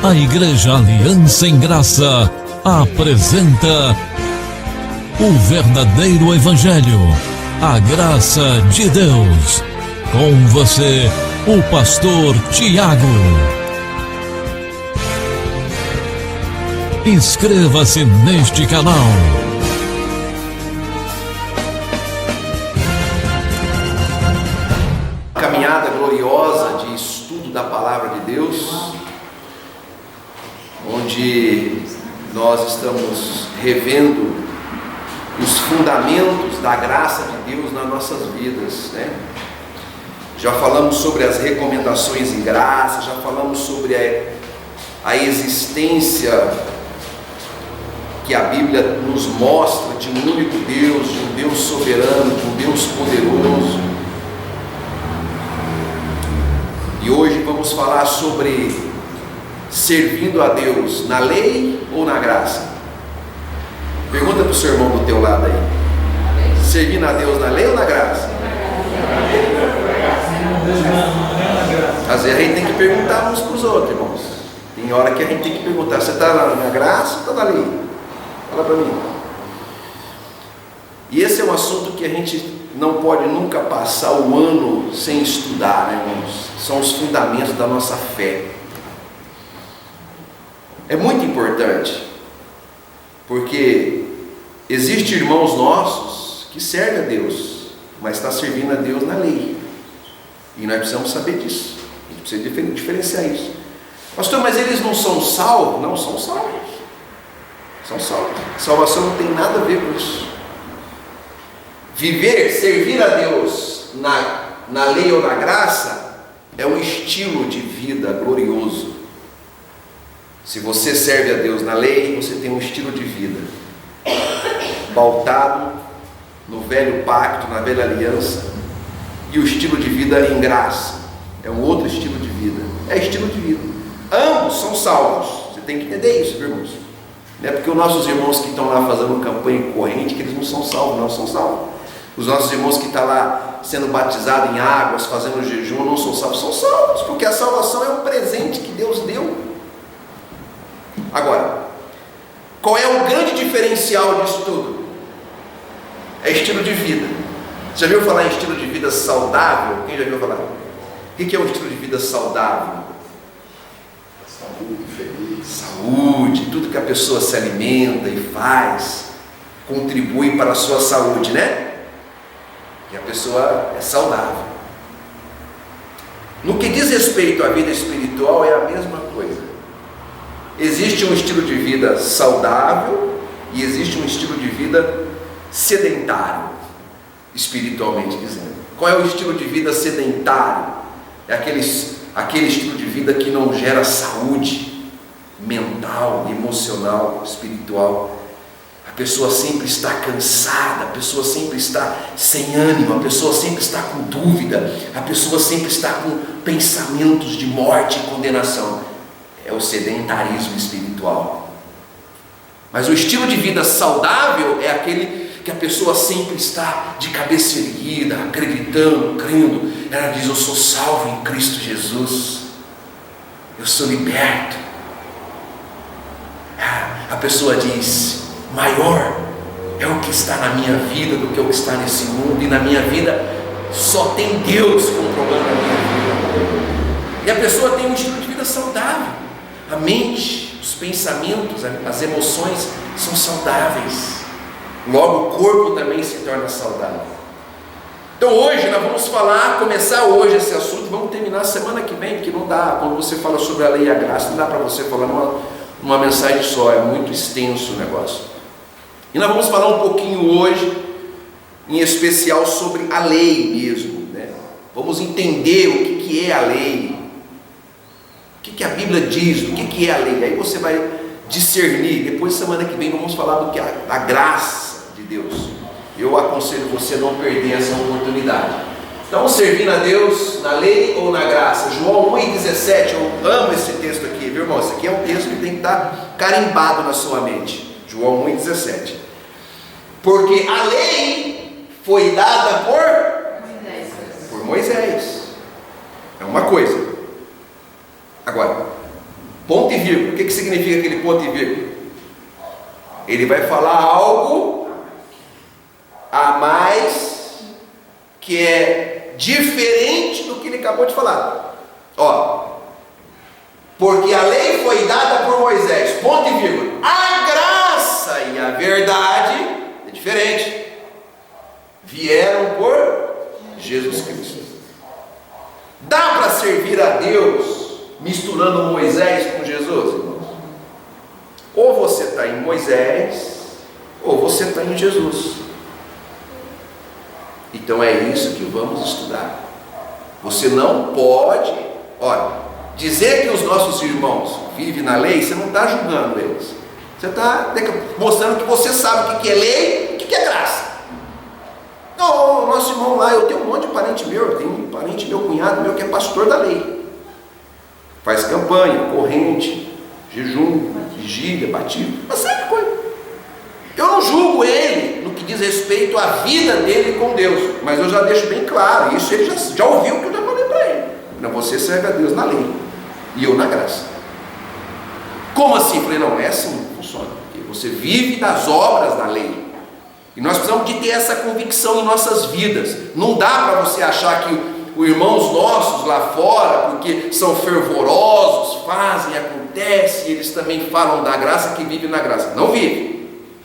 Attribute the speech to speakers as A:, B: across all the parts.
A: A Igreja Aliança em Graça apresenta o verdadeiro Evangelho, a graça de Deus. Com você, o pastor Tiago. Inscreva-se neste canal.
B: Caminhada gloriosa de estudo da Palavra de Deus, onde nós estamos revendo os fundamentos da graça de Deus nas nossas vidas, né? Já falamos sobre as recomendações em graça, já falamos sobre a existência que a Bíblia nos mostra de um único Deus, de um Deus soberano, de um Deus poderoso. E hoje vamos falar sobre servindo a Deus na lei ou na graça. Pergunta para o seu irmão do teu lado aí: servindo a Deus na lei ou na graça? Às vezes a gente tem que perguntar uns para os outros, irmãos. Tem hora que a gente tem que perguntar: você está na graça ou está na lei? Fala para mim. E esse é um assunto que a gente não pode nunca passar o ano sem estudar, né, irmãos? São os fundamentos da nossa fé. É muito importante, porque existem irmãos nossos que servem a Deus, mas está servindo a Deus na lei, e nós precisamos saber disso. A gente precisa diferenciar isso. Pastor, mas eles não são salvos? Não, são salvos. São salvos. Salvação não tem nada a ver com isso. Servir a Deus na lei ou na graça é um estilo de vida glorioso. Se você serve a Deus na lei, você tem um estilo de vida pautado no velho pacto, na velha aliança, e o estilo de vida em graça é um outro estilo de vida. É estilo de vida. Ambos são salvos. Você tem que entender isso, irmãos. Não é porque os nossos irmãos que estão lá fazendo campanha corrente que eles não são salvos, não são salvos. Os nossos irmãos que estão lá sendo batizados em águas, fazendo jejum, não são salvos, são salvos, porque a salvação é um presente que Deus deu. Agora, qual é o grande diferencial disso tudo? É estilo de vida. Já viu falar em estilo de vida saudável? Quem já viu falar? O que é um estilo de vida saudável?
C: Saúde, feliz.
B: Saúde, tudo que a pessoa se alimenta e faz contribui para a sua saúde, né? Que a pessoa é saudável. No que diz respeito à vida espiritual é a mesma coisa. Existe um estilo de vida saudável e existe um estilo de vida sedentário, espiritualmente dizendo. Qual é o estilo de vida sedentário? É aquele estilo de vida que não gera saúde mental, emocional, espiritual. A pessoa sempre está cansada, a pessoa sempre está sem ânimo, a pessoa sempre está com dúvida, a pessoa sempre está com pensamentos de morte e condenação. É o sedentarismo espiritual. Mas o estilo de vida saudável é aquele que a pessoa sempre está de cabeça erguida, acreditando, crendo. Ela diz: eu sou salvo em Cristo Jesus, eu sou liberto. A pessoa diz: maior é o que está na minha vida do que o que está nesse mundo, e na minha vida só tem Deus controlando a minha vida. E a pessoa tem um estilo de vida saudável. A mente, os pensamentos, as emoções são saudáveis. Logo, o corpo também se torna saudável. Então hoje nós vamos começar hoje esse assunto, vamos terminar semana que vem, porque não dá, quando você fala sobre a lei e a graça, não dá para você falar numa mensagem só, é muito extenso o negócio. E nós vamos falar um pouquinho hoje, em especial sobre a lei mesmo, né? Vamos entender o que é a lei, o que a Bíblia diz, o que é a lei. Aí você vai discernir. Depois, semana que vem, vamos falar do que é a graça de Deus. Eu aconselho você a não perder essa oportunidade. Então, servindo a Deus na lei ou na graça? João 1,17, eu amo esse texto aqui, viu, irmão? Esse aqui é um texto que tem que estar carimbado na sua mente. João 1,17. Porque a lei foi dada por Moisés. É uma coisa. Agora, ponto e vírgula. O que significa aquele ponto e vírgula? Ele vai falar algo a mais que é diferente do que ele acabou de falar. Ó, porque a lei foi dada por Moisés, ponto e vírgula. A graça e a verdade é diferente, vieram por Jesus Cristo. Dá para servir a Deus misturando Moisés com Jesus, irmãos? Ou você está em Moisés, ou você está em Jesus. Então é isso que vamos estudar. Você não pode, olha, dizer que os nossos irmãos vivem na lei, você não está julgando eles. Você está mostrando que você sabe o que é lei e o que é graça. Não, nosso irmão lá, eu tenho um monte de parente meu, eu tenho um parente meu, cunhado meu, que é pastor da lei. Faz campanha, corrente, jejum, vigília, batismo, uma série de coisas. Eu não julgo ele no que diz respeito à vida dele com Deus, mas eu já deixo bem claro, isso ele já ouviu o que eu já falei para ele. Não, você serve a Deus na lei e eu na graça. Como assim? Eu falei, não, é assim que funciona, porque você vive das obras da lei. E nós precisamos de ter essa convicção em nossas vidas. Não dá para você achar que os irmãos nossos lá fora, porque são fervorosos, fazem, acontece, eles também falam da graça, que vivem na graça. Não vive.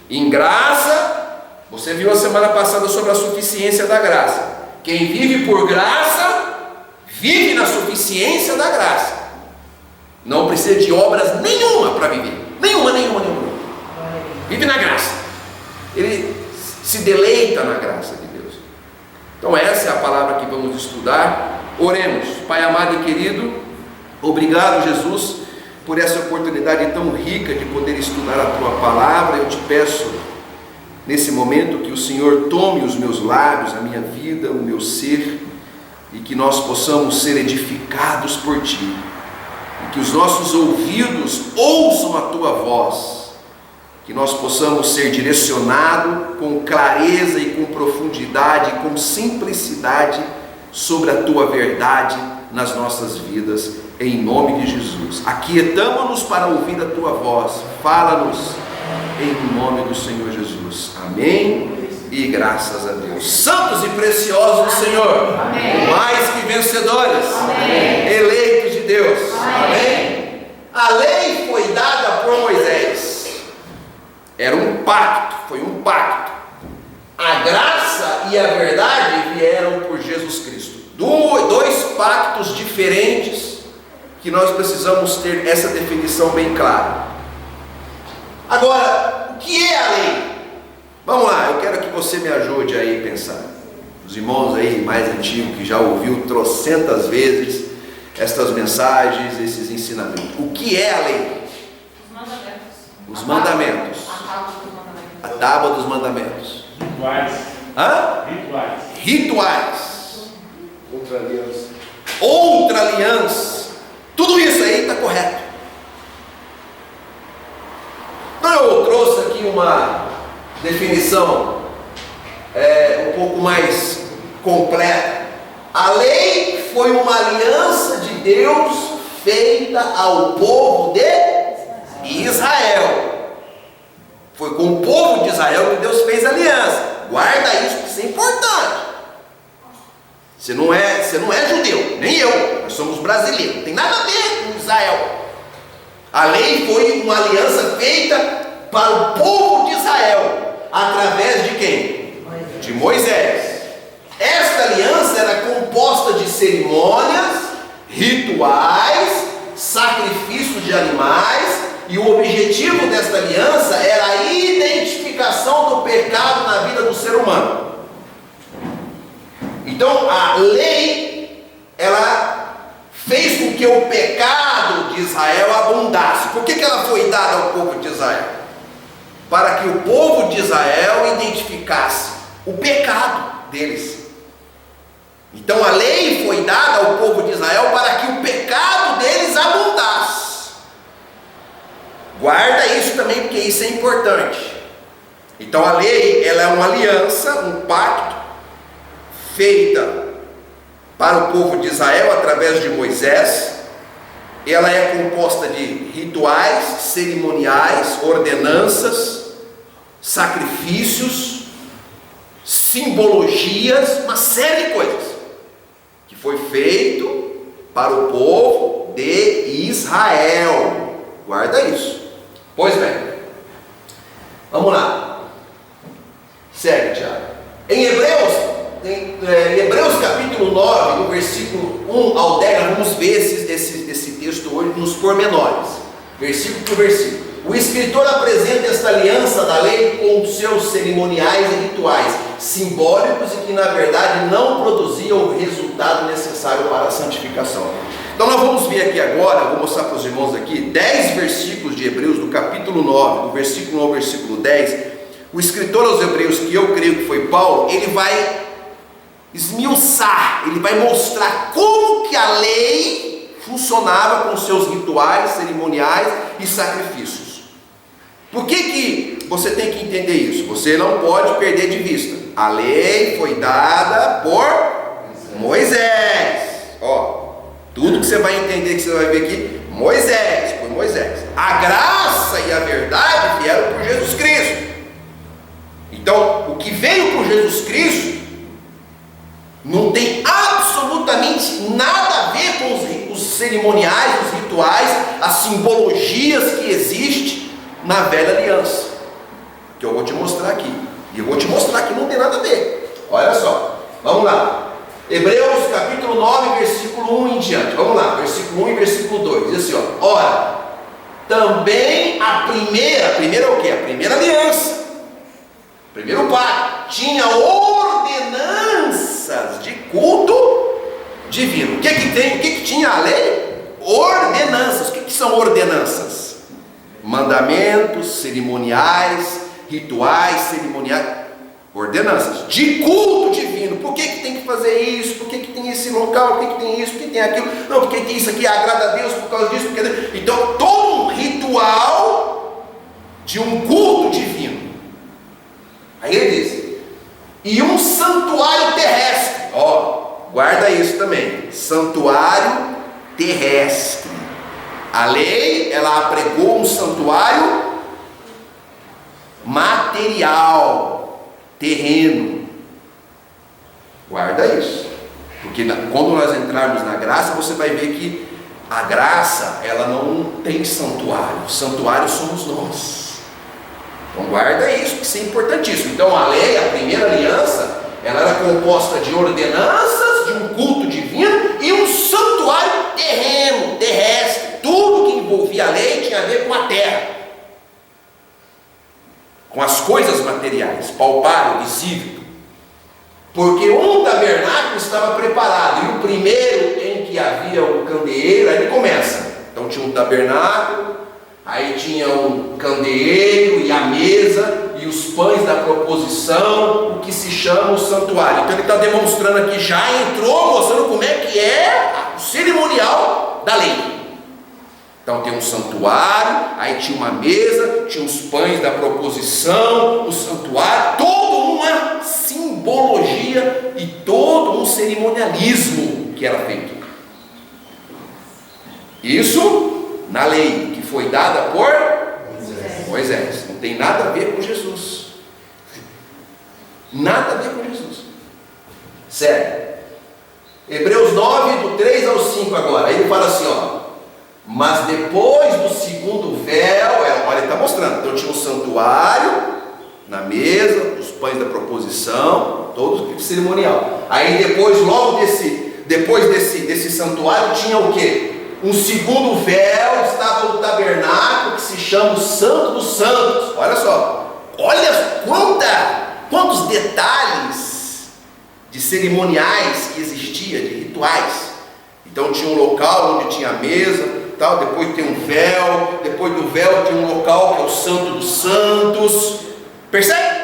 B: Em graça, você viu a semana passada sobre a suficiência da graça. Quem vive por graça, vive na suficiência da graça. Não precisa de obras nenhuma para viver. Nenhuma. Vive na graça. Ele se deleita na graça de Deus. Então essa é a palavra que vamos estudar. Oremos. Pai amado e querido, obrigado, Jesus, por essa oportunidade tão rica de poder estudar a Tua palavra. Eu te peço, nesse momento, que o Senhor tome os meus lábios, a minha vida, o meu ser, e que nós possamos ser edificados por Ti, e que os nossos ouvidos ouçam a Tua voz, que nós possamos ser direcionados com clareza e com profundidade, com simplicidade sobre a Tua verdade nas nossas vidas, em nome de Jesus. Aquietamo-nos para ouvir a Tua voz, fala-nos em nome do Senhor Jesus. Amém e graças a Deus. Santos e preciosos do Senhor, amém. Mais que vencedores, amém. Eleitos de Deus, amém. A lei foi dada por Moisés. Era um pacto, foi um pacto. A graça e a verdade vieram por Jesus Cristo. Dois pactos diferentes que nós precisamos ter essa definição bem clara. Agora, o que é a lei? Vamos lá, eu quero que você me ajude aí a pensar. Os irmãos aí mais antigos que já ouviu trocentas vezes estas mensagens, esses ensinamentos. O que é a lei? Os mandamentos. A tábua dos mandamentos.
D: Rituais.
B: Hã? Rituais. Outra aliança. Tudo isso aí está correto. Então eu trouxe aqui uma definição um pouco mais completa. A lei foi uma aliança de Deus feita ao povo de Israel. Foi com o povo de Israel que Deus fez aliança. Guarda isso, porque isso é importante. Você não é judeu, nem eu. Nós somos brasileiros. Não tem nada a ver com Israel. A lei foi uma aliança feita para o povo de Israel. Através de quem? De Moisés. Esta aliança era composta de cerimônias, rituais, sacrifícios de animais. E o objetivo desta aliança era a identificação do pecado na vida do ser humano. Então a lei, ela fez com que o pecado de Israel abundasse. Por que ela foi dada ao povo de Israel? Para que o povo de Israel identificasse o pecado deles. Então a lei foi dada ao povo de Israel para que o pecado deles abundasse. Guarda isso também, porque isso é importante. Então a lei, ela é uma aliança, um pacto feita para o povo de Israel através de Moisés, ela é composta de rituais, cerimoniais, ordenanças, sacrifícios, simbologias, uma série de coisas que foi feito para o povo de Israel. Guarda isso. Pois bem, vamos lá. Segue, Tiago. Em Hebreus capítulo 9, no versículo 1 ao 10, vamos ver esse texto hoje nos pormenores, versículo por versículo. O escritor apresenta esta aliança da lei com seus cerimoniais e rituais simbólicos e que na verdade não produziam o resultado necessário para a santificação. Então nós vamos ver aqui agora, vou mostrar para os irmãos aqui, 10 versículos de Hebreus, do capítulo 9, do versículo 1 ao versículo 10. O escritor aos Hebreus, que eu creio que foi Paulo, ele vai esmiuçar, ele vai mostrar como que a lei funcionava com seus rituais, cerimoniais e sacrifícios. Por que você tem que entender isso? Você não pode perder de vista. A lei foi dada por Moisés. Tudo que você vai entender, que você vai ver aqui, foi Moisés. A graça e a verdade vieram por Jesus Cristo. Então, o que veio por Jesus Cristo não tem absolutamente nada a ver com os cerimoniais, os rituais, as simbologias que existem na velha aliança, que eu vou te mostrar aqui. E eu vou te mostrar que não tem nada a ver. Olha só, vamos lá. Hebreus capítulo 9, versículo 1 em diante. Vamos lá, versículo 1 e versículo 2. Diz assim, ora, também a primeira é o quê? A primeira aliança, primeiro pacto, tinha ordenanças de culto divino. O que tinha a lei? Ordenanças. O que são ordenanças? Mandamentos, cerimoniais, rituais, cerimoniais, ordenanças de culto divino. Por que tem que fazer isso? Por que tem esse local? Por que tem isso? Por que tem aquilo? Não, porque tem isso aqui, agrada a Deus por causa disso. Então, todo um ritual de um culto divino. Aí ele diz, e um santuário terrestre. Guarda isso também, santuário terrestre. A lei, ela apregou um santuário material, terreno. Guarda isso, porque quando nós entrarmos na graça, você vai ver que a graça, ela não tem santuário. O santuário somos nós. Então guarda isso, que isso é importantíssimo. Então a lei, a primeira aliança, ela era composta de ordenanças, de um culto divino e um santuário terreno, terrestre. Tudo que envolvia a lei tinha a ver com a terra, com as coisas materiais, palpável, visível. Porque um tabernáculo estava preparado, e o primeiro em que havia o candeeiro, aí ele começa. Então tinha um tabernáculo, aí tinha um candeeiro e a mesa e os pães da proposição, o que se chama o santuário. Então ele está demonstrando aqui, já entrou mostrando como é que é o cerimonial da lei. Então tem um santuário, aí tinha uma mesa, tinha os pães da proposição, o santuário, toda uma simbologia e todo um cerimonialismo que era feito. Isso na lei que foi dada por Moisés. Não tem nada a ver com Jesus. Nada a ver com Jesus. Sério. Hebreus 9, do 3 ao 5 agora. Aí ele fala assim, mas depois do segundo véu, olha, ele está mostrando. Então tinha um santuário na mesa, os pães da proposição, todo o cerimonial. Aí depois, depois desse santuário, tinha o quê? Um segundo véu, estava o tabernáculo, que se chama o Santo dos Santos. Olha só, olha quantos detalhes de cerimoniais que existia, de rituais. Então tinha um local onde tinha a mesa, tal, depois tem um véu, depois do véu tem um local que é o Santo dos Santos. Percebe?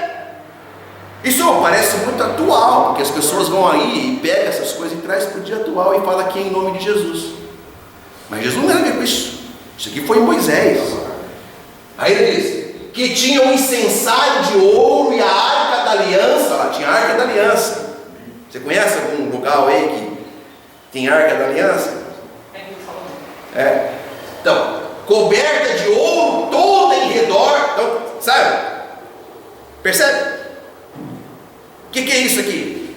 B: Isso parece muito atual, porque as pessoas vão aí e pegam essas coisas e trazem para o dia atual e falam aqui em nome de Jesus. Mas Jesus não era a ver com isso. Isso aqui foi Moisés. Aí ele diz que tinha um incensário de ouro e a arca da aliança. Lá tinha a arca da aliança. Você conhece algum lugar aí que tem arca da aliança? Então, coberta de ouro toda em redor. Então, sabe? Percebe? O que é isso aqui?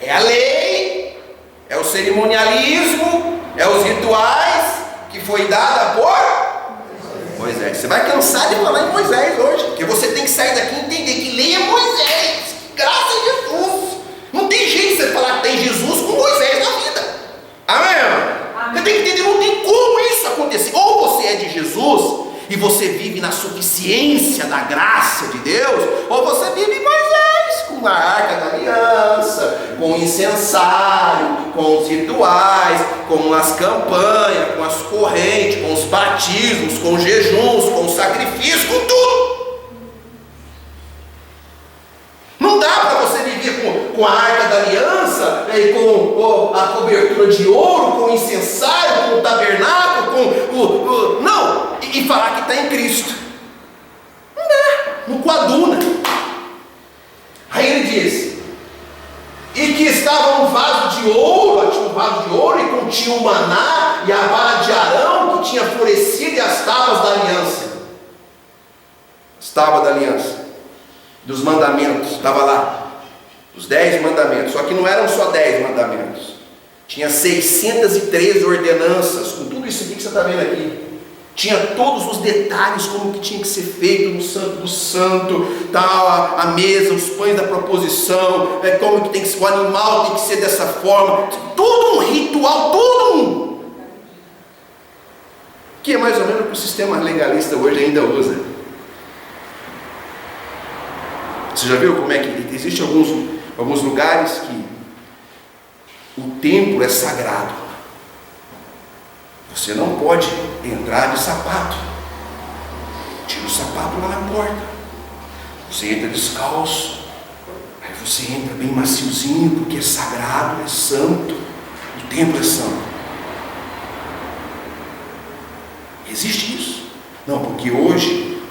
B: É a lei, é o cerimonialismo, é os rituais que foi dada por Moisés. Você vai cansar de falar em Moisés hoje, porque você tem que sair daqui e entender que lei é Moisés, graças a Jesus. Não tem jeito de você falar que tem Jesus com Moisés na vida. Amém? Você tem que entender, não tem como isso acontecer. Ou você é de Jesus e você vive na suficiência da graça de Deus, ou você vive Moisés, com a arca da aliança, com o incensário, com os rituais, com as campanhas, com as correntes, com os batismos, com os jejuns, com os sacrifícios, com tudo. Não dá para você viver com a arca da aliança, com a cobertura de ouro, com o incensário, com o tabernáculo, não, e falar que está em Cristo. Não dá, não coaduna. Aí ele diz, e que estava um vaso de ouro, tinha um vaso de ouro e continha o maná e a vara de Arão que tinha florescido e as tábuas da aliança. As tábuas da aliança, dos mandamentos, estava lá. Os 10 mandamentos, só que não eram só 10 mandamentos. Tinha 613 ordenanças, com tudo isso aqui que você está vendo aqui. Tinha todos os detalhes, como que tinha que ser feito no Santo do Santo, tal, a mesa, os pães da proposição, como que tem que ser, o animal tem que ser dessa forma, tudo um ritual, tudo um. Que é mais ou menos o que o sistema legalista hoje ainda usa. Você já viu como é que existem alguns lugares que o templo é sagrado? Você não pode entrar de sapato. Tira o sapato lá na porta. Você entra descalço. Aí você entra bem maciozinho, porque é sagrado, é santo. O templo é santo. Existe isso? Não, porque hoje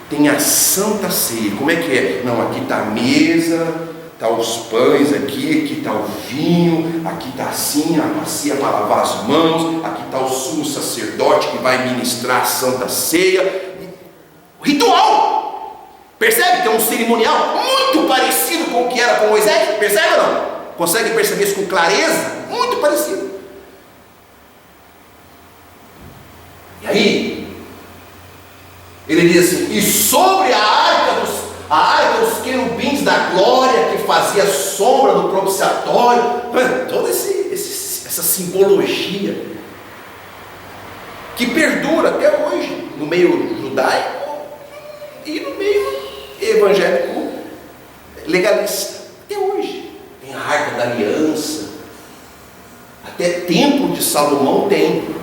B: tem a Santa Ceia. Como é que é? Não, aqui está a mesa, está os pães aqui está o vinho, aqui está assim, a bacia para lavar as mãos, aqui está o sumo sacerdote que vai ministrar a Santa Ceia. Ritual! Percebe que é um cerimonial muito parecido com o que era com Moisés? Percebe ou não? Consegue perceber isso com clareza? Muito parecido. E aí, ele diz assim, e sobre a arca os querubins da glória que fazia sombra do propiciatório, toda essa simbologia que perdura até hoje no meio judaico e no meio evangélico legalista, até hoje. Tem a arca da aliança, até templo de Salomão tem.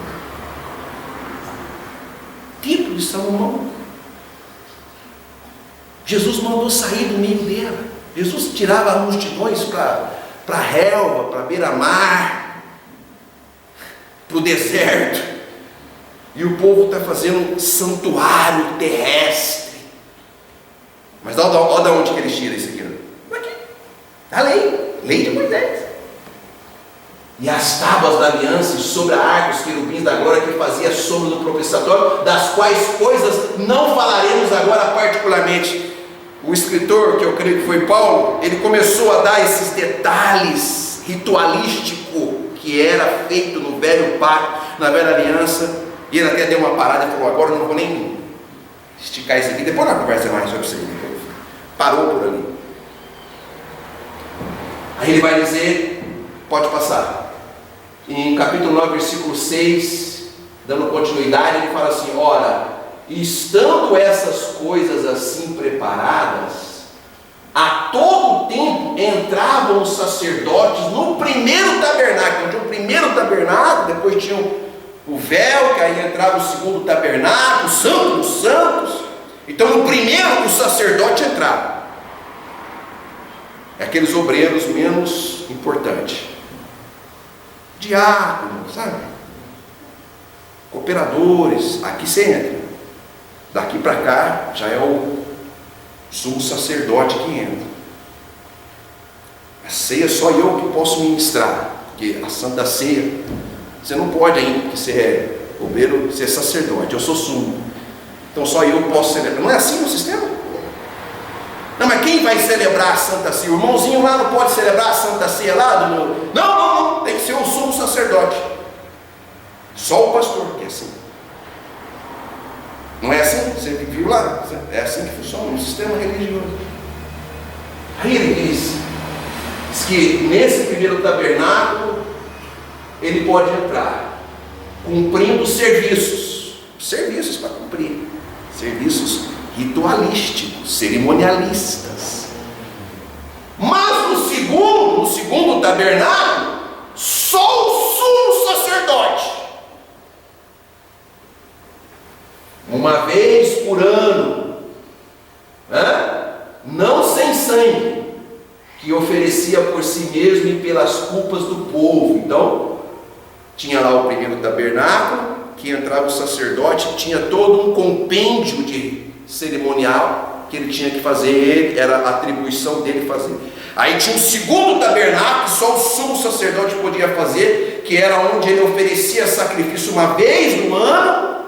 B: Templo de Salomão. Jesus mandou sair do meio dela. Jesus tirava as multidões para a relva, para a beira-mar, para o deserto. E o povo está fazendo um santuário terrestre. Mas olha de onde que eles tiram isso aqui. Aqui. A lei de Moisés. E as tábuas da aliança, e sobre a arca os querubins da glória que fazia sombra do propiciatório, das quais coisas não falaremos agora particularmente. O escritor, que eu creio que foi Paulo, ele começou a dar esses detalhes ritualísticos que era feito no velho pacto, na velha aliança, e ele até deu uma parada e falou, agora eu não vou nem esticar isso aqui, depois na conversa mais sobre isso aí. Parou por ali. Aí ele vai dizer, pode passar, em capítulo 9, versículo 6, dando continuidade, ele fala assim, ora, estando essas coisas assim preparadas, a todo tempo entravam os sacerdotes no primeiro tabernáculo. Tinha o primeiro tabernáculo, depois tinha o véu, que aí entrava o segundo tabernáculo, o Santo dos Santos. Então no primeiro o sacerdote entrava. É aqueles obreiros menos importantes, diáconos, sabe? Cooperadores, aqui você entra. Daqui para cá já é o sumo sacerdote que entra. A ceia só eu que posso ministrar, porque a Santa Ceia você não pode ainda, porque você é obreiro ser sacerdote, eu sou sumo. Então só eu posso celebrar. Não é assim no sistema? Não, mas quem vai celebrar a Santa Ceia? O irmãozinho lá não pode celebrar a Santa Ceia lá? Não, tem que ser o sumo sacerdote. Só o pastor que é assim. Não é assim? Você viu lá? É assim que funciona no sistema religioso. Aí ele diz que nesse primeiro tabernáculo ele pode entrar cumprindo serviços para cumprir, serviços ritualísticos, cerimonialistas. Mas no segundo tabernáculo, só o sumo sacerdote, uma vez por ano, não sem sangue, que oferecia por si mesmo e pelas culpas do povo. Então tinha lá o primeiro tabernáculo, que entrava o sacerdote, tinha todo um compêndio de cerimonial que ele tinha que fazer, era a atribuição dele fazer. Aí tinha o segundo tabernáculo, que só o sumo sacerdote podia fazer, que era onde ele oferecia sacrifício uma vez no ano,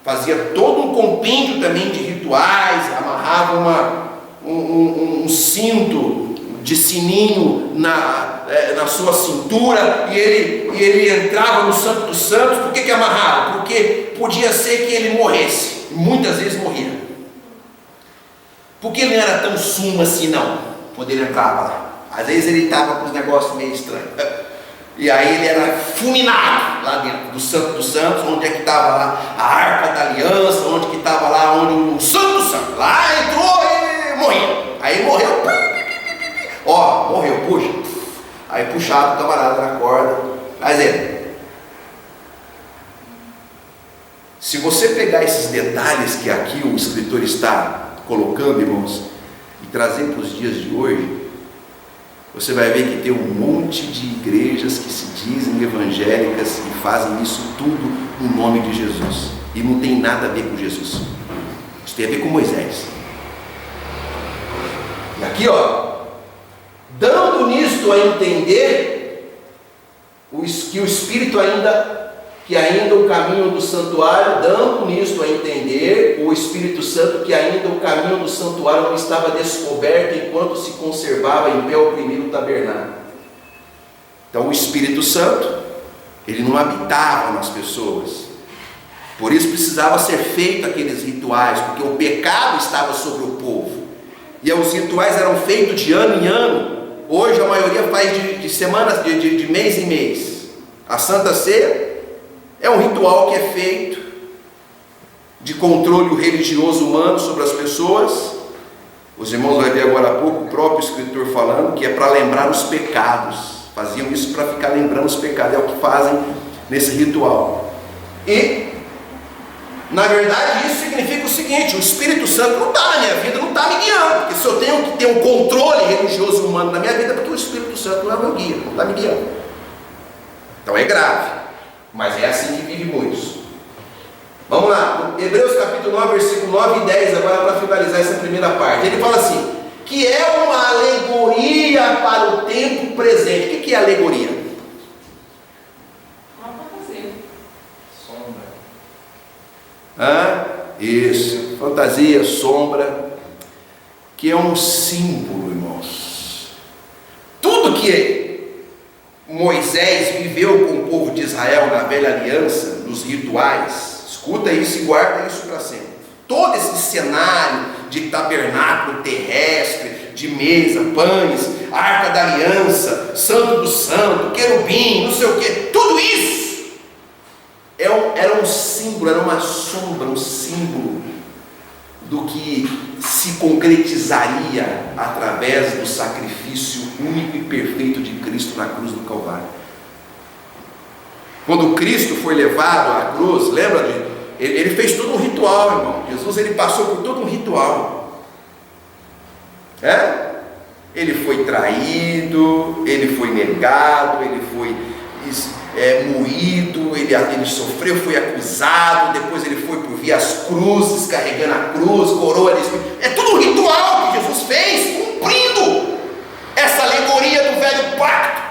B: fazia todo um compêndio também de rituais, amarrava um cinto de sininho na sua cintura, e ele entrava no Santo dos Santos. Por que amarrava? Porque podia ser que ele morresse, muitas vezes morria. Porque ele não era tão sumo assim não, quando ele entrava lá. Às vezes ele estava com os negócios meio estranhos, e aí ele era fulminado lá dentro do Santo dos Santos, onde é que estava lá a Arca da Aliança, onde que estava lá onde o Santo dos Santos, lá entrou e morreu. Aí morreu, morreu, puxa. Aí puxava o camarada na corda. Mas se você pegar esses detalhes que aqui o escritor está colocando, irmãos, e trazer para os dias de hoje, você vai ver que tem um monte de igrejas que se dizem evangélicas e fazem isso tudo no nome de Jesus, e não tem nada a ver com Jesus. Isso tem a ver com Moisés. E aqui, dando nisto a entender que o Espírito que ainda o caminho do santuário, dando nisto a entender o Espírito Santo que ainda o caminho do santuário não estava descoberto enquanto se conservava em pé o primeiro tabernáculo. Então o Espírito Santo, ele não habitava nas pessoas, por isso precisava ser feito aqueles rituais, porque o pecado estava sobre o povo, e os rituais eram feitos de ano em ano. Hoje a maioria faz de semanas, de mês em mês. A Santa Ceia é um ritual que é feito de controle religioso humano sobre as pessoas. Os irmãos vão ver agora há pouco o próprio escritor falando que é para lembrar os pecados. Faziam isso para ficar lembrando os pecados, é o que fazem nesse ritual. E na verdade isso significa o seguinte: o Espírito Santo não está na minha vida, não está me guiando, porque se eu tenho que ter um controle religioso humano na minha vida, é porque o Espírito Santo não é o meu guia, não está me guiando. Então é grave, mas é assim que vive muitos. Vamos lá, Hebreus capítulo 9, versículo 9 e 10, agora para finalizar essa primeira parte. Ele fala assim, que é uma alegoria para o tempo presente. O que é alegoria? Isso, fantasia, sombra, que é um símbolo, irmãos. Tudo que Moisés viveu com o povo de Israel na velha aliança, nos rituais, escuta isso e guarda isso para sempre. Todo esse cenário de tabernáculo terrestre, de mesa, pães, arca da aliança, santo do santo, querubim, não sei o que, tudo isso era um símbolo, era uma sombra, um símbolo do que se concretizaria através do sacrifício único e perfeito de Cristo na cruz do Calvário. Quando Cristo foi levado à cruz, lembra ele fez todo um ritual, irmão. Jesus, ele passou por todo um ritual. Ele foi traído, ele foi negado, ele foi moído, ele sofreu, foi acusado, depois ele foi por vias cruzes, carregando a cruz, coroa de espinhos. É tudo um ritual que Jesus fez, cumprindo essa alegoria do velho pacto,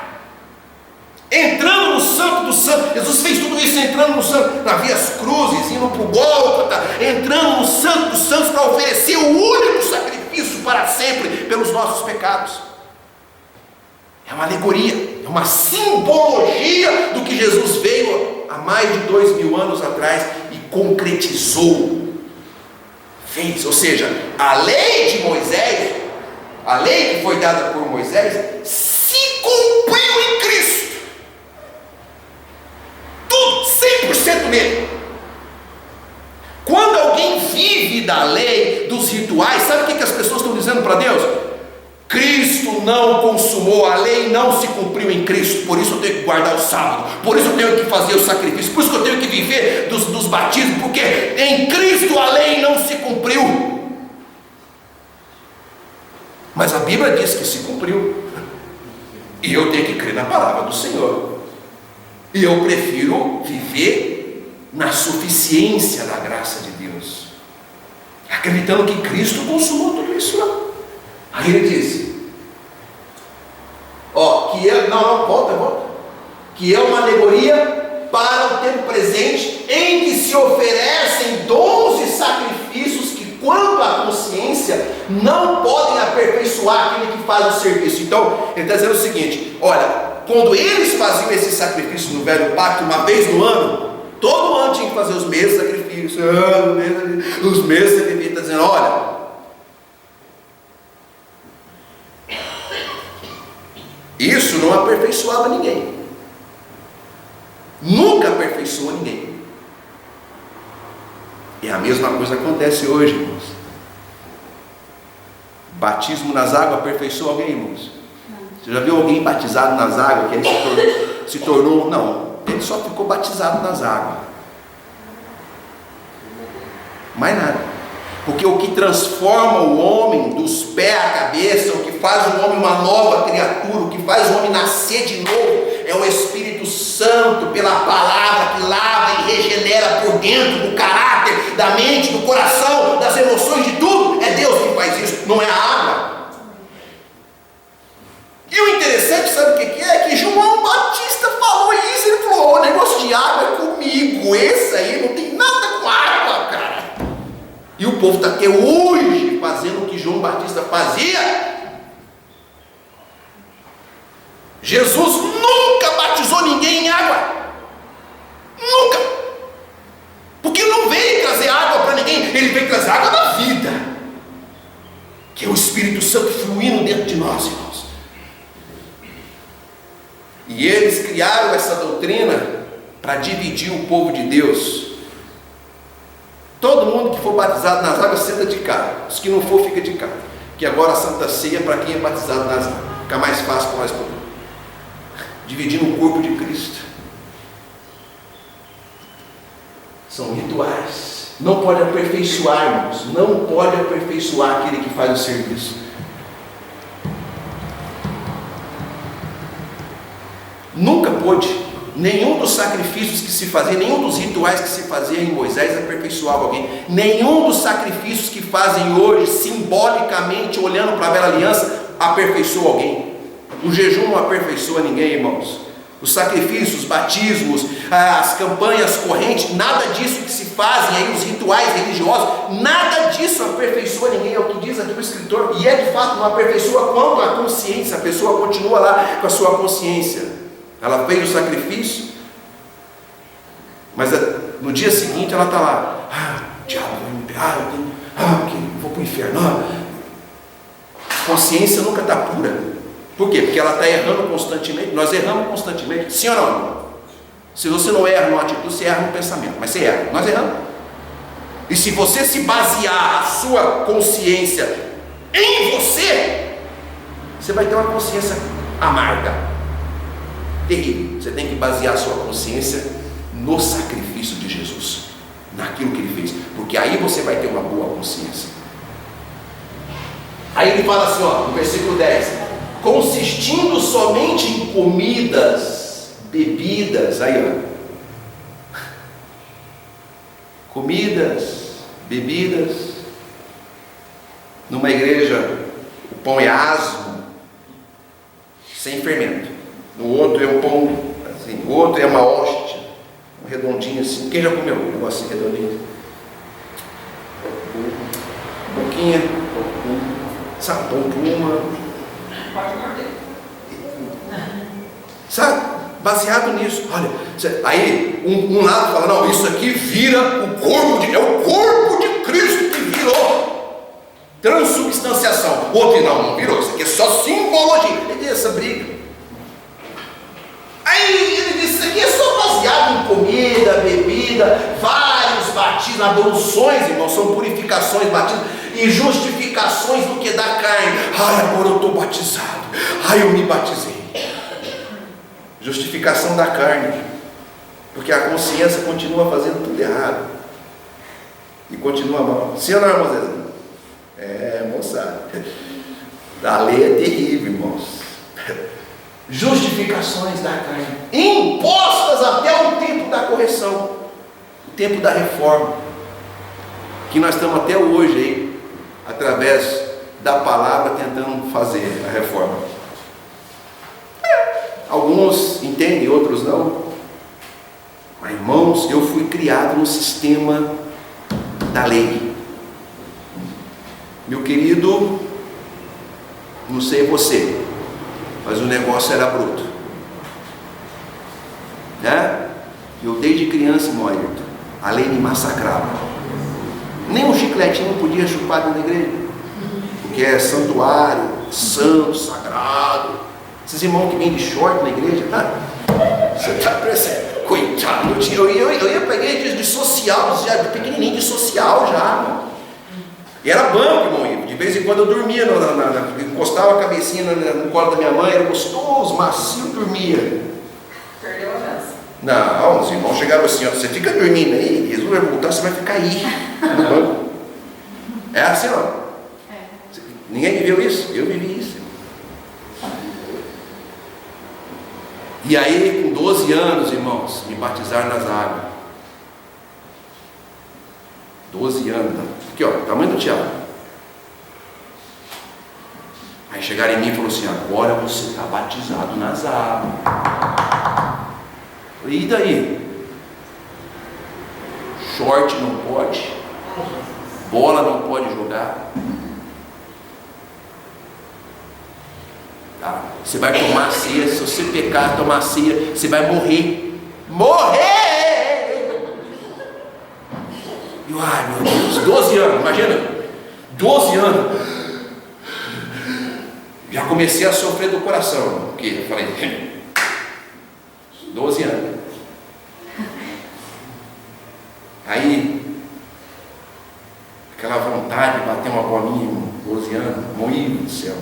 B: entrando no santo do santo. Jesus fez tudo isso entrando no santo, na via nossos pecados. É uma alegoria, é uma simbologia do que Jesus veio há mais de 2000 anos atrás e concretizou, fez. Ou seja, a lei de Moisés, a lei que foi dada por Moisés, se cumpriu em Cristo. Tudo, 100% nele. Quando alguém vive da lei, dos rituais, sabe o que as pessoas estão dizendo para Deus? Cristo não consumou, a lei não se cumpriu em Cristo, por isso eu tenho que guardar o sábado, por isso eu tenho que fazer o sacrifício, por isso que eu tenho que viver dos batismos, porque em Cristo a lei não se cumpriu. Mas a Bíblia diz que se cumpriu, e eu tenho que crer na palavra do Senhor, e eu prefiro viver na suficiência da graça de Deus, acreditando que Cristo consumou tudo isso lá. Aí ele diz, volta, que é uma alegoria para o tempo presente, em que se oferecem dons e sacrifícios que, quanto à consciência, não podem aperfeiçoar aquele que faz o serviço. Então, ele está dizendo o seguinte: olha, quando eles faziam esse sacrifício no velho pacto, uma vez no ano, todo ano tinha que fazer os mesmos sacrifícios, está dizendo, olha, isso não aperfeiçoava ninguém, nunca aperfeiçoou ninguém. E a mesma coisa acontece hoje, irmãos. Batismo nas águas aperfeiçoou alguém, irmãos? Você já viu alguém batizado nas águas que ele se tornou? Não, ele só ficou batizado nas águas, mais nada. Porque o que transforma o homem dos pés à cabeça, o que faz o homem uma nova criatura, o que faz o homem nascer de novo, é o Espírito Santo, pela palavra que lava e regenera por dentro do caráter, da mente, do coração, das emoções, de tudo. É Deus que faz isso, não é a água. E o interessante, sabe o que é? Que João Batista falou isso. Ele falou: o negócio de água é comigo, esse aí não tem nada com água, cara. E o povo está até hoje fazendo o que João Batista fazia. Jesus nunca batizou ninguém em água, nunca, porque não veio trazer água para ninguém, ele veio trazer água da vida, que é o Espírito Santo fluindo dentro de nós, irmãos. E eles criaram essa doutrina para dividir o povo de Deus. Todo mundo que for batizado nas águas senta de cá, os que não for fica de cá, que agora a Santa Ceia é para quem é batizado nas águas, fica mais fácil para nós poder dividir o corpo de Cristo. São rituais, não pode aperfeiçoar, irmãos, não pode aperfeiçoar aquele que faz o serviço. Nunca pôde. Nenhum dos sacrifícios que se fazia, nenhum dos rituais que se fazia em Moisés aperfeiçoava alguém. Nenhum dos sacrifícios que fazem hoje, simbolicamente, olhando para a velha aliança, aperfeiçoa alguém. O jejum não aperfeiçoa ninguém, irmãos. Os sacrifícios, os batismos, as campanhas correntes, nada disso que se fazem aí, os rituais religiosos, nada disso aperfeiçoa ninguém, é o que diz aqui o escritor. E é de fato, não aperfeiçoa quanto à consciência. A pessoa continua lá com a sua consciência. Ela fez o sacrifício, mas no dia seguinte ela está lá: o diabo vai me pegar, eu vou para o inferno. A consciência nunca está pura. Por quê? Porque ela está errando constantemente. Nós erramos constantemente, sim ou não? Se você não erra numa atitude, você erra no pensamento, mas você erra, nós erramos. E se você se basear a sua consciência em você, você vai ter uma consciência amarga, terrível. Você tem que basear a sua consciência no sacrifício de Jesus, naquilo que ele fez, porque aí você vai ter uma boa consciência. Aí ele fala assim, no versículo 10: consistindo somente em comidas, bebidas, comidas, bebidas. Numa igreja o pão é asmo, sem fermento. No outro é um pão assim, o outro é uma hóstia, um redondinho assim. Quem já comeu um negócio assim, redondinho? Boquinha, Sabe, Dom Pluma. Sabe, baseado nisso. Olha, aí um lado fala, não, isso aqui vira o corpo de... É o corpo de Cristo que virou. Transubstanciação. O outro não virou. Isso aqui é só simbologia. Ele diz essa briga. Aí ele disse, isso aqui é só baseado em comida, bebida, vários batismos, abluções, irmãos, são purificações, batismos e justificações do que da carne. Ai, agora eu estou batizado. Ai, eu me batizei. Justificação da carne, porque a consciência continua fazendo tudo errado e continua mal. Sim ou não, irmãos? Moçada, a lei é terrível, irmãos. Justificações da carne, impostas até o tempo da correção, o tempo da reforma, que nós estamos até hoje aí, através da palavra, tentando fazer a reforma. Alguns entendem, outros não. Mas, irmãos, eu fui criado no sistema da lei. Meu querido, não sei você, mas o negócio era bruto, né? Eu desde criança, irmão Ayrton, a lei me massacrava. Nem um chicletinho podia chupar dentro da igreja, porque é santuário, santo, sagrado. Esses irmãos que vêm de short na igreja, tá? Você está percebendo? Coitado, eu ia para a igreja de social, já pequenininho de social já, irmão. E era banco, irmão. De vez em quando eu dormia, encostava a cabecinha no colo da minha mãe, era gostoso, macio, dormia.
D: Perdeu a graça.
B: Não, os irmãos chegaram assim, ó, você fica dormindo aí, Jesus vai voltar, você vai ficar aí, no banco. É assim, ó. Ninguém viveu isso? Eu vivi isso. E aí, com 12 anos, irmãos, me batizaram nas águas. 12 anos, aqui ó, tamanho do Tiago. Aí chegaram em mim e falaram assim, agora você está batizado nas águas. E daí? Short não pode, bola não pode jogar. Tá? Você vai tomar ceia, se você pecar, tomar ceia, você vai morrer. Morrer! E ai meu Deus, 12 anos, imagina, 12 anos. Já comecei a sofrer do coração, porque eu falei, 12 anos. Aí, aquela vontade de bater uma bolinha com 12 anos, moído do céu.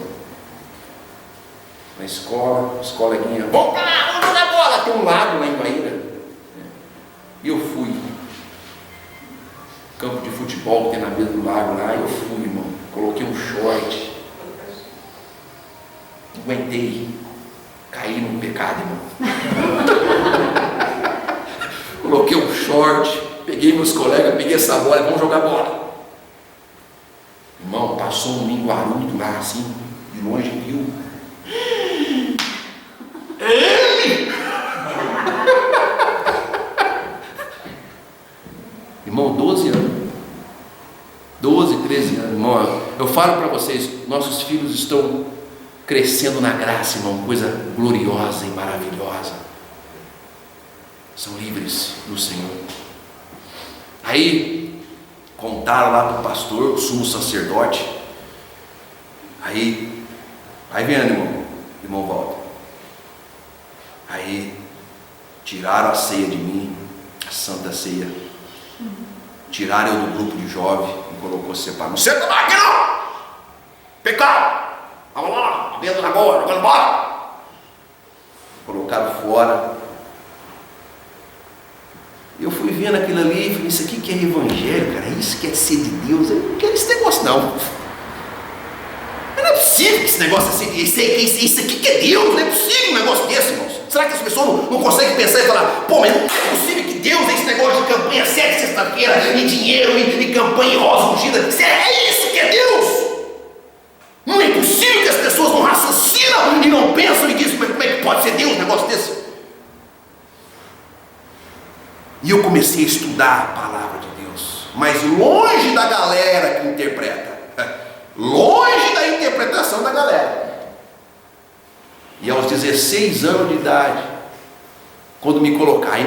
B: Na escola, os coleguinhas, vamos lá, vamos jogar bola, tem um lago lá em Guaíra. E eu fui. Campo de futebol que tem na beira do lago lá, eu fui, irmão. Coloquei um short. Não aguentei. Caí no pecado, irmão. Coloquei um short, peguei meus colegas, peguei essa bola, vamos jogar bola. Irmão, passou um linguarudo lá assim, de longe viu. Ele! Irmão, 12 anos. 12, 13 anos, irmão. Eu falo para vocês, nossos filhos estão crescendo na graça, irmão, coisa gloriosa e maravilhosa. São livres do Senhor. Aí contaram lá para o pastor, o sumo sacerdote. Aí vendo, irmão Walter. Aí tiraram a ceia de mim, a santa ceia. Tiraram eu do grupo de jovem e colocou separado. Não senta mais aqui não! Pecado! Vamos lá, dentro agora, vamos embora! Colocaram fora. Eu fui vendo aquilo ali e falei, isso aqui que é evangelho, cara, isso que é ser de Deus, eu não quero esse negócio não. Não é possível que esse negócio assim, isso aqui que é Deus, não é possível um negócio desse, irmãos. Será que as pessoas não conseguem pensar e falar, pô, mas não é possível que Deus é esse negócio de campanha 7 sexta-feira, e dinheiro, e campanha rosa ungida, é isso que é Deus? Não é possível que as pessoas não raciocinam e não pensam e dizem, como é que pode ser Deus um negócio desse? E eu comecei a estudar a palavra de Deus, mas longe da galera que interpreta, longe da interpretação da galera. E aos 16 anos de idade, quando me colocaram,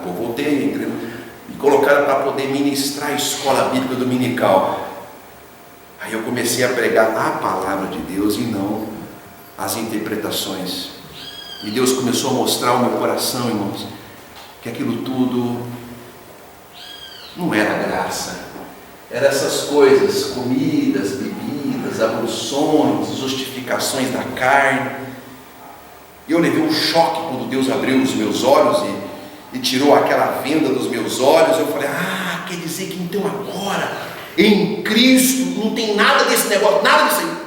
B: eu voltei, me colocaram para poder ministrar a escola bíblica dominical. Aí eu comecei a pregar a palavra de Deus e não as interpretações. E Deus começou a mostrar ao meu coração, irmãos, que aquilo tudo não era graça. Eram essas coisas, comidas, bebidas, abluções, justificações da carne. E eu levei um choque quando Deus abriu os meus olhos e tirou aquela venda dos meus olhos. Eu falei, quer dizer que então agora, em Cristo, não tem nada desse negócio, nada disso aí.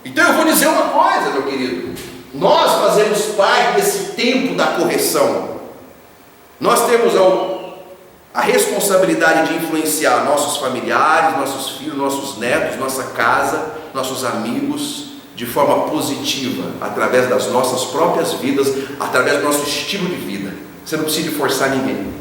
B: Então eu vou dizer uma coisa, meu querido. Nós fazemos parte desse tempo da correção. Nós temos a responsabilidade de influenciar nossos familiares, nossos filhos, nossos netos, nossa casa, nossos amigos, de forma positiva, através das nossas próprias vidas, através do nosso estilo de vida. Você não precisa forçar ninguém.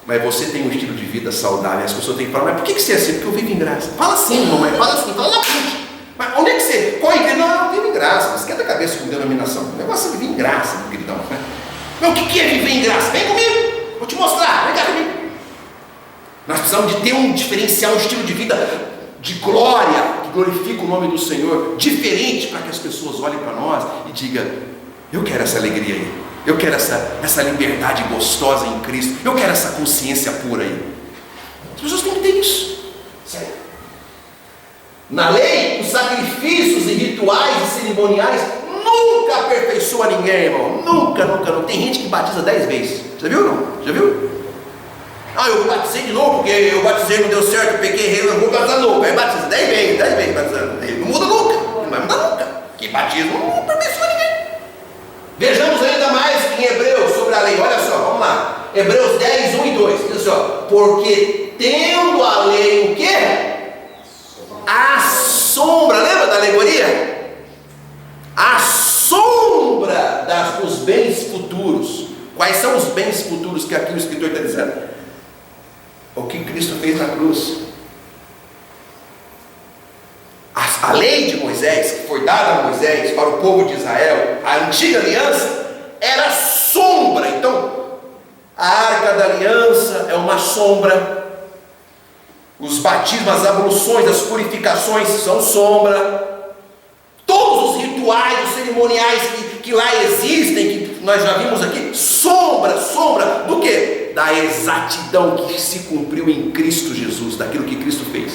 B: Mas você tem um estilo de vida saudável. As pessoas têm que falar, mas por que você é assim? Porque eu vivo em graça. Fala assim, mamãe, fala assim, fala na frente. Mas onde é que você? Qual igreja? Não, eu vivo em graça. Mas esquenta a cabeça com denominação. O negócio é viver em graça, meu queridão. Mas o que é viver em graça? Vem comigo, vou te mostrar, vem cá comigo. Nós precisamos de ter um diferencial, um estilo de vida de glória, que glorifica o nome do Senhor, diferente, para que as pessoas olhem para nós e digam, eu quero essa alegria aí, eu quero essa liberdade gostosa em Cristo, eu quero essa consciência pura aí. As pessoas têm que ter isso. Sério. Na lei, os sacrifícios e rituais e cerimoniais nunca aperfeiçoa ninguém, irmão. Nunca. Tem gente que batiza 10 vezes. Já viu não? Já viu? Eu batizei de novo, porque eu batizei, não deu certo, eu peguei, eu vou batizar de novo. Aí batiza 10 vezes batizando. Não muda nunca, não vai mudar nunca. Que batismo não aperfeiçoa ninguém. Vejamos ainda mais em Hebreus sobre a lei. Olha só, vamos lá. Hebreus 10, 1 e 2. Diz assim, porque tendo a lei o quê? A sombra, lembra da alegoria? A sombra dos bens futuros. Quais são os bens futuros que aqui o escritor está dizendo? O que Cristo fez na cruz. A lei de Moisés, que foi dada a Moisés para o povo de Israel, a antiga aliança, era sombra. Então, a arca da aliança é uma sombra. Os batismos, as abluções, as purificações são sombra. Todos os rituais, os cerimoniais que lá existem, que nós já vimos aqui, sombra do quê? Da exatidão que se cumpriu em Cristo Jesus, daquilo que Cristo fez.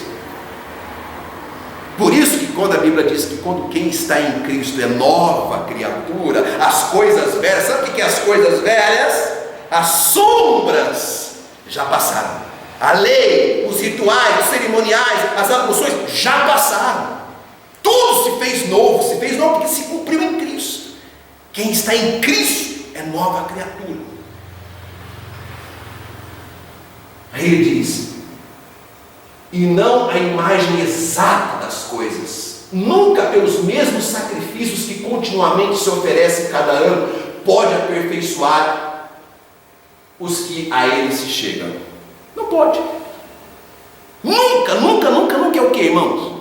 B: Por isso que quando a Bíblia diz que quando quem está em Cristo é nova criatura, as coisas velhas, sabe o que é as coisas velhas? As sombras já passaram. A lei, os rituais, os cerimoniais, as abluções já passaram. Tudo se fez novo porque se cumpriu em Cristo. Quem está em Cristo é nova criatura. Aí ele diz, e não a imagem exata das coisas, nunca pelos mesmos sacrifícios que continuamente se oferecem cada ano, pode aperfeiçoar os que a ele se chegam. Não pode. Nunca é o que, irmãos?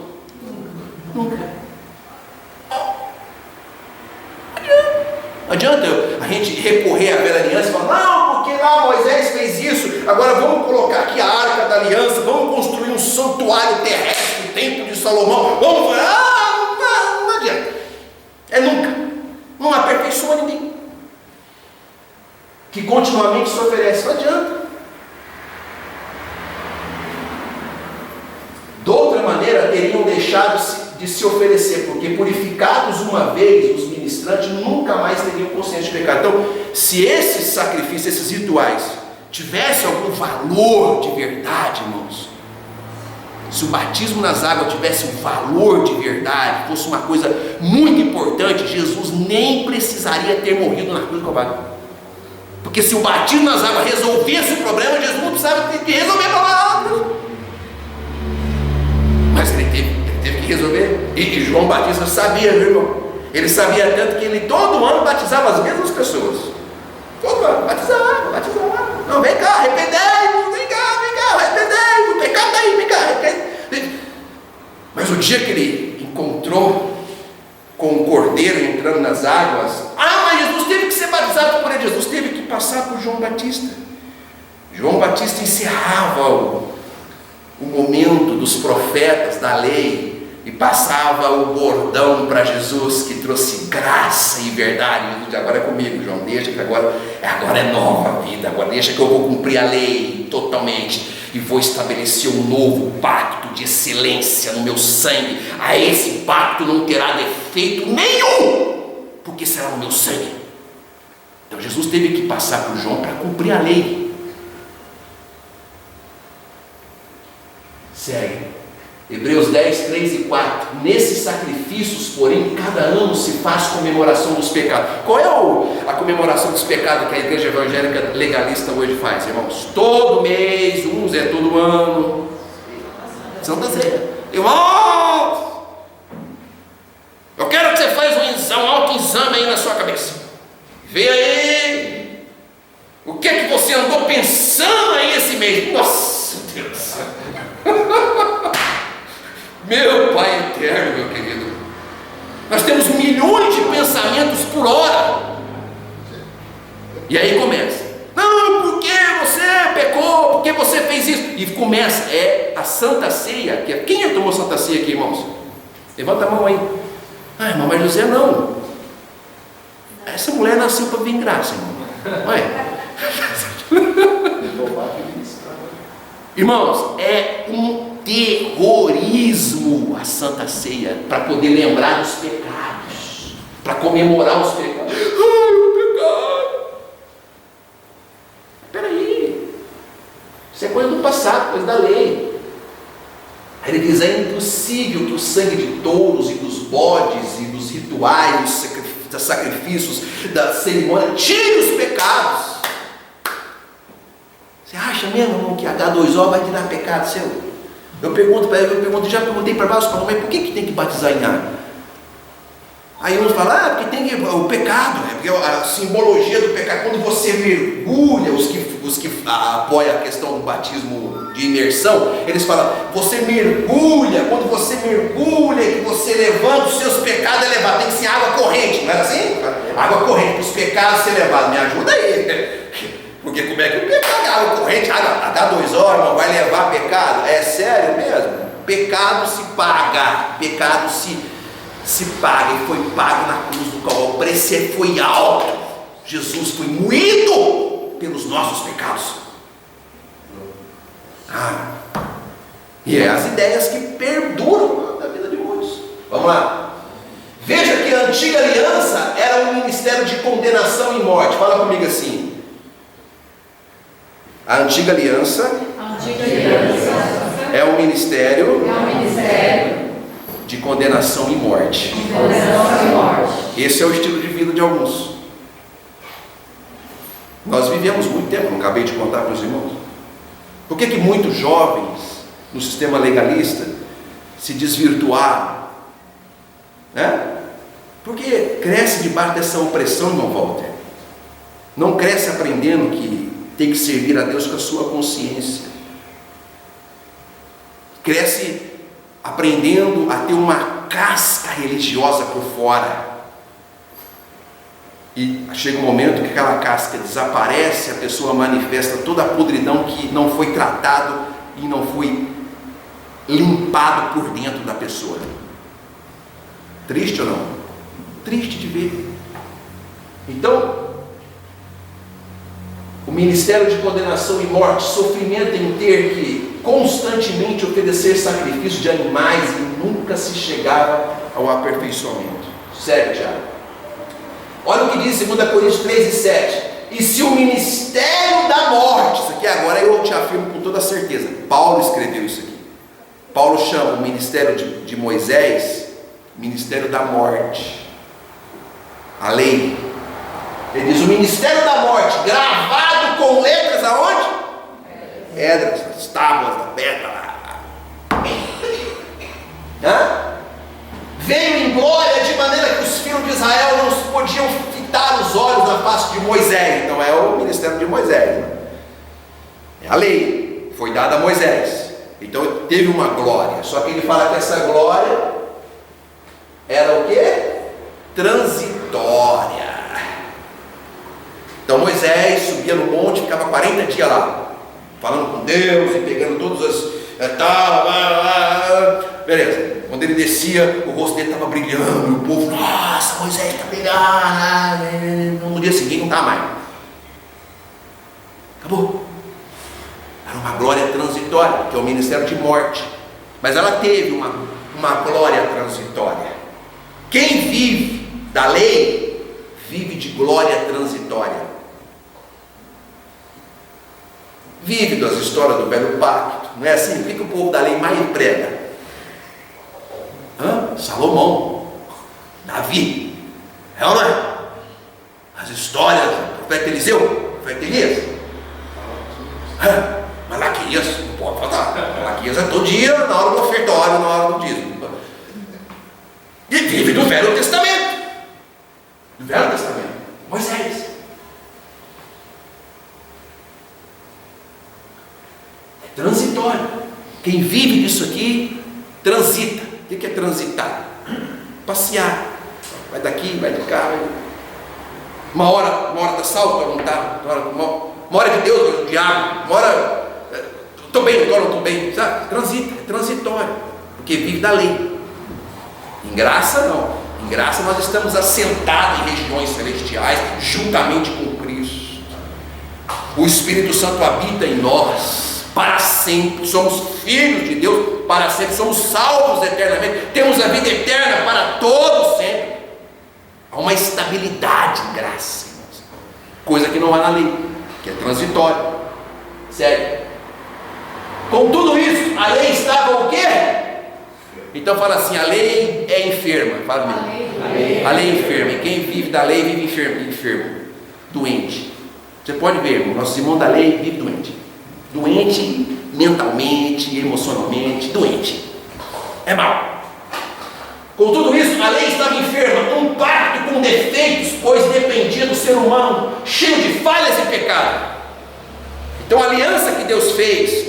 B: Nunca. Não adianta a gente recorrer à velha aliança e falar, não, porque lá Moisés fez isso, agora vamos colocar aqui a arca da aliança, vamos construir um santuário terrestre, o templo de Salomão, vamos falar, não adianta. É nunca. Não aperfeiçoa ninguém. Que continuamente se oferece, não adianta. De outra maneira, teriam deixado de se oferecer, porque purificados uma vez, os ministrantes nunca mais teriam consciência de pecado. Então, se esses sacrifícios, esses rituais, tivessem algum valor de verdade, irmãos, se o batismo nas águas tivesse um valor de verdade, fosse uma coisa muito importante, Jesus nem precisaria ter morrido na cruz do Calvário. Porque se o batismo nas águas resolvesse o problema, Jesus não precisava de resolver para lá na cruz. Mas ele teve que resolver. E João Batista sabia, viu, irmão? Ele sabia tanto que ele todo ano batizava as mesmas pessoas. Todo ano, batizava. Não, vem cá, arrependei-vos, vem cá, arrependei-vos, o pecado está aí, vem cá, arrependei-vos. Mas o dia que ele encontrou com o cordeiro entrando nas águas, mas Jesus teve que ser batizado por ele. Jesus teve que passar por João Batista. João Batista encerrava o momento dos profetas da lei e passava o bordão para Jesus, que trouxe graça e verdade. Jesus, agora é comigo, João, deixa que agora é nova vida, agora deixa que eu vou cumprir a lei totalmente e vou estabelecer um novo pacto de excelência no meu sangue. A esse pacto não terá defeito nenhum, porque será no meu sangue. Então Jesus teve que passar por João para cumprir a lei. Segue Hebreus 10, 3 e 4. Nesses sacrifícios, porém, cada ano se faz comemoração dos pecados. Qual é a comemoração dos pecados que a igreja evangélica legalista hoje faz, irmãos? Todo mês, uns é todo ano. Santa Ceia. Irmãos, eu quero que você faça um autoexame aí na sua cabeça. Vê aí o que é que você andou pensando aí esse mês. Nossa Deus. Meu Pai eterno, meu querido, nós temos milhões de pensamentos por hora. E aí começa: não, porque você pecou, porque você fez isso. E começa, a Santa Ceia. Quem já tomou Santa Ceia aqui, irmãos? Levanta a mão aí. Irmão, mas José não. Essa mulher nasceu para vir graça, irmão. Olha. Irmãos, é um terrorismo a Santa Ceia, para poder lembrar dos pecados, para comemorar os pecados. Ai, o pecado. Peraí, isso é coisa do passado, coisa da lei. Aí ele diz: é impossível que o sangue de touros e dos bodes e dos rituais, dos sacrifícios, da cerimônia, tire os pecados. Você acha mesmo, irmão, que H2O vai tirar pecado seu? Já perguntei para vários irmãos, mas por que tem que batizar em água? Aí uns falam: porque tem que, o pecado, porque a simbologia do pecado, quando você mergulha, os que apoiam a questão do batismo de imersão, eles falam: você mergulha, quando você mergulha e você levanta os seus pecados, é levado, tem que ser água corrente, não é assim? Água corrente, para os pecados ser levados, me ajuda aí. Porque como é que o pecado, água corrente, H2O, irmão, vai levar pecado? É sério mesmo? Pecado se paga, pecado se paga, e foi pago na cruz do Calvário. O preço foi alto. Jesus foi moído pelos nossos pecados. E é as ideias que perduram na vida de muitos. Vamos lá. Veja que a antiga aliança era um ministério de condenação e morte. Fala comigo assim: a antiga aliança é um ministério de condenação e morte. Esse é o estilo de vida de alguns. Nós vivemos muito tempo, não acabei de contar para os irmãos. Por que muitos jovens no sistema legalista se desvirtuaram? Porque cresce debaixo dessa opressão, irmão Walter. Não cresce aprendendo que tem que servir a Deus com a sua consciência. Cresce aprendendo a ter uma casca religiosa por fora. E chega um momento que aquela casca desaparece, a pessoa manifesta toda a podridão que não foi tratado e não foi limpado por dentro da pessoa. Triste ou não? Triste de ver. Então, o ministério de condenação e morte, sofrimento em ter que constantemente oferecer sacrifício de animais e nunca se chegava ao aperfeiçoamento. Segue, Tiago. Olha o que diz 2 Coríntios 3 e 7. E se o ministério da morte, isso aqui agora eu te afirmo com toda certeza, Paulo escreveu isso aqui. Paulo chama o ministério de Moisés ministério da morte. A lei. Ele diz: o ministério da morte, gravado com letras aonde? Pedras, as tábuas da pedra. Veio em glória, de maneira que os filhos de Israel não podiam fitar os olhos na face de Moisés. Então é o ministério de Moisés. É a lei, foi dada a Moisés. Então teve uma glória. Só que ele fala que essa glória era o quê? Transitória. Então Moisés subia no monte, ficava 40 dias lá, falando com Deus e pegando todas as beleza. Quando ele descia, o rosto dele estava brilhando, e o povo, nossa, Moisés está brilhando. No dia seguinte não está mais. Acabou. Era uma glória transitória, que é o ministério de morte. Mas ela teve uma glória transitória. Quem vive da lei, vive de glória transitória. Vive das histórias do velho pacto. Não é assim? O que o povo da lei mais prega? Salomão, Davi, é ou não é? As histórias do profeta Eliseu, do profeta Elias, Malaquias, não pode faltar. Malaquias é todo dia, na hora do ofertório, na hora do dízimo. E vive do Velho Testamento. Do Velho Testamento. Moisés. É transitório. Quem vive disso aqui, transita. O que é transitar? Passear. Vai daqui, vai de cá. Uma hora está salvo, outra não está. Uma hora de Deus, outra do diabo. Uma hora estou bem, agora não estou bem. Sabe? Transita, é transitório. Porque vive da lei. Em graça não. Em graça nós estamos assentados em regiões celestiais, juntamente com Cristo. O Espírito Santo habita em nós para sempre. Somos filhos de Deus para sempre. Somos salvos eternamente. Temos a vida eterna para todos sempre. Há uma estabilidade em graça, irmãos. Coisa que não há na lei, que é transitória. Sério. Com tudo isso, a lei estava o quê? Então fala assim, a lei é enferma. Fala mesmo. A lei é enferma. E quem vive da lei vive enfermo. Doente. Você pode ver, irmão, nossos irmãos da lei vivem doente. Doente mentalmente, emocionalmente, doente. É mal. Com tudo isso, a lei estava enferma, um pacto com defeitos, pois dependia do ser humano, cheio de falhas e pecado. Então a aliança que Deus fez,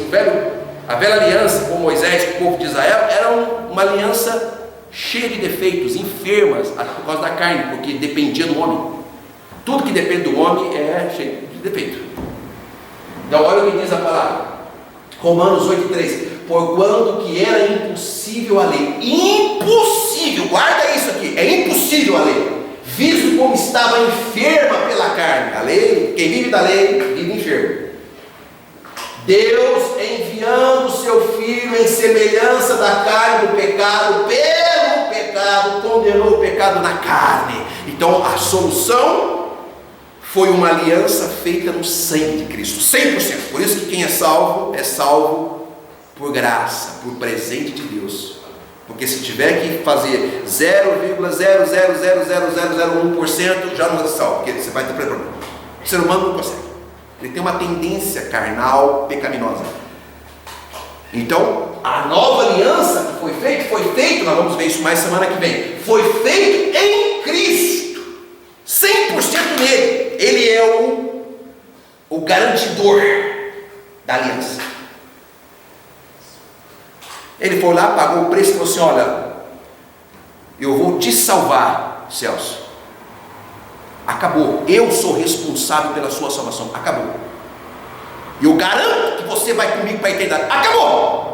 B: a velha aliança com Moisés, com o povo de Israel, era uma aliança cheia de defeitos, enfermas, por causa da carne, porque dependia do homem. Tudo que depende do homem é cheio de defeito. Então olha o que diz a palavra, Romanos 8,3: porquanto que era impossível a lei, impossível, guarda isso aqui, é impossível a lei, visto como estava enferma pela carne. A lei, quem vive da lei, vive enfermo. Deus, enviando o seu Filho em semelhança da carne do pecado, pelo pecado, condenou o pecado na carne. Então a solução foi uma aliança feita no sangue de Cristo, 100%. Por isso que quem é salvo por graça, por presente de Deus. Porque se tiver que fazer 0,0000001%, já não é salvo, porque você vai ter problema. O ser humano não consegue. Ele tem uma tendência carnal pecaminosa. Então, a nova aliança que foi feita, nós vamos ver isso mais semana que vem, foi feito em Cristo, 100% nele. Ele é o garantidor da aliança. Ele foi lá, pagou o preço e falou assim: olha, eu vou te salvar, Celso. Acabou. Eu sou responsável pela sua salvação. Acabou. E eu garanto que você vai comigo para a eternidade. Acabou.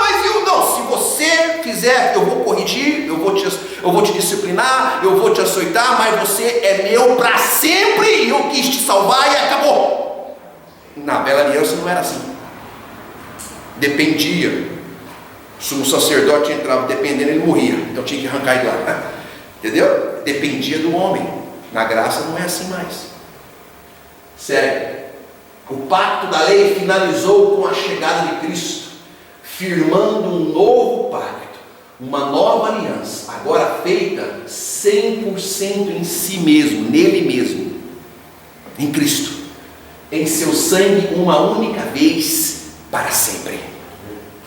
B: Mas eu não. Se você fizer, eu vou corrigir, eu vou te disciplinar, eu vou te açoitar, mas você é meu para sempre. E eu quis te salvar e acabou. Na velha aliança não era assim. Dependia. O sumo sacerdote entrava, dependendo, ele morria. Então tinha que arrancar ele lá. Entendeu? Dependia do homem. Na graça não é assim mais. Sério. O pacto da lei finalizou com a chegada de Cristo, firmando um novo pacto, uma nova aliança, agora feita 100% em si mesmo, nele mesmo, em Cristo, em seu sangue, uma única vez, para sempre.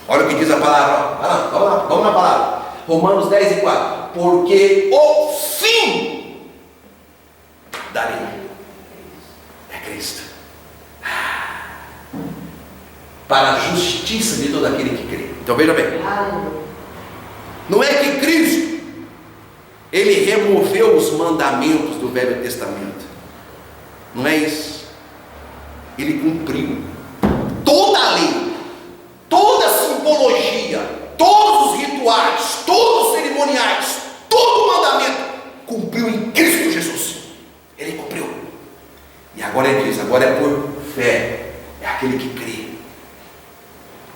B: Olha o que diz a palavra. Vamos na palavra. Romanos 10:4. Porque o fim da lei é Cristo. para a justiça de todo aquele que crê. Então veja bem, não é que Cristo ele removeu os mandamentos do Velho Testamento, não é isso. Ele cumpriu toda a lei, toda a simbologia, todos os rituais, todos os cerimoniais, todo o mandamento, cumpriu em Cristo Jesus. Ele cumpriu. E agora ele diz, agora é por fé, é aquele que crê.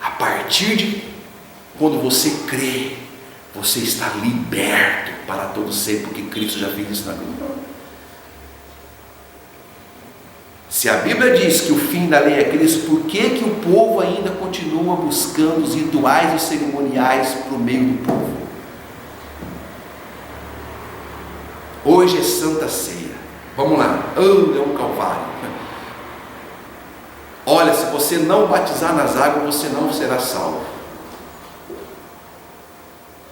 B: A partir de quando você crê, você está liberto para todo sempre, porque Cristo já fez isso na cruz. Se a Bíblia diz que o fim da lei é Cristo, por que o povo ainda continua buscando os rituais e os cerimoniais para o meio do povo? Hoje é Santa Ceia. Vamos lá. É um calvário. Olha, se você não batizar nas águas, você não será salvo.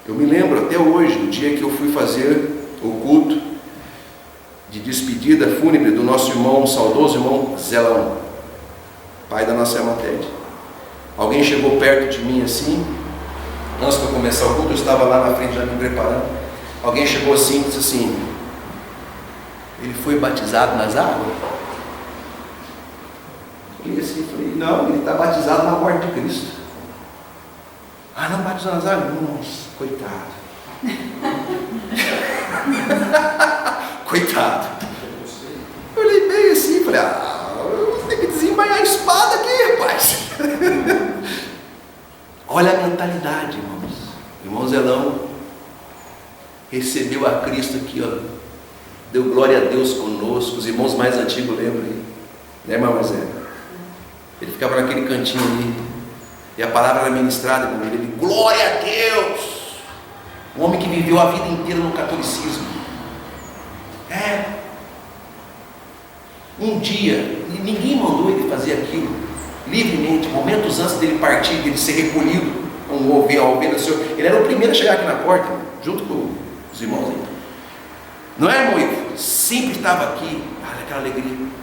B: Eu me lembro até hoje, no dia que eu fui fazer o culto de despedida fúnebre do nosso irmão, saudoso irmão Zelão, pai da nossa irmã Tede. Alguém chegou perto de mim assim, antes de eu começar o culto, eu estava lá na frente já me preparando. Alguém chegou assim e disse assim: ele foi batizado nas águas? Eu olhei assim e falei: não, ele está batizado na morte de Cristo. Ah, não batizou nas águas? Nossa, coitado. Coitado. Eu olhei bem assim e falei: eu vou ter que desembainhar a espada aqui, rapaz. Olha a mentalidade, irmãos. Irmão Zelão recebeu a Cristo aqui, ó, deu glória a Deus conosco. Os irmãos mais antigos lembram aí, né, irmão Zé? Ele ficava naquele cantinho ali, e a palavra era ministrada, irmão. Ele, glória a Deus. Um homem que viveu a vida inteira no catolicismo. Um dia, ninguém mandou ele fazer aquilo, livremente, momentos antes dele partir, dele ser recolhido, a ovelha do Senhor. Ele era o primeiro a chegar aqui na porta, junto com os irmãos aí. Não é, irmão? Ele sempre estava aqui, aquela alegria.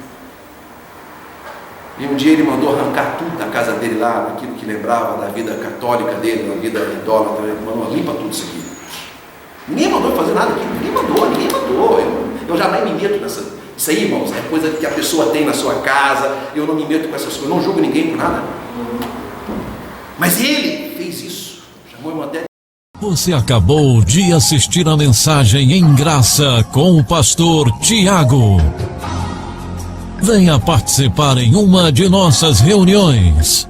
B: E um dia ele mandou arrancar tudo da casa dele lá, aquilo que lembrava da vida católica dele, da vida idólatra. Ele mandou: limpa tudo isso aqui. Ninguém mandou fazer nada aqui, ninguém mandou. Eu jamais me meto nessa. Isso aí, irmãos, é coisa que a pessoa tem na sua casa. Eu não me meto com essas coisas, não julgo ninguém por nada. Mas ele fez isso. Chamou a irmã dele.
A: Você acabou de assistir a mensagem em graça com o pastor Tiago. Venha participar em uma de nossas reuniões.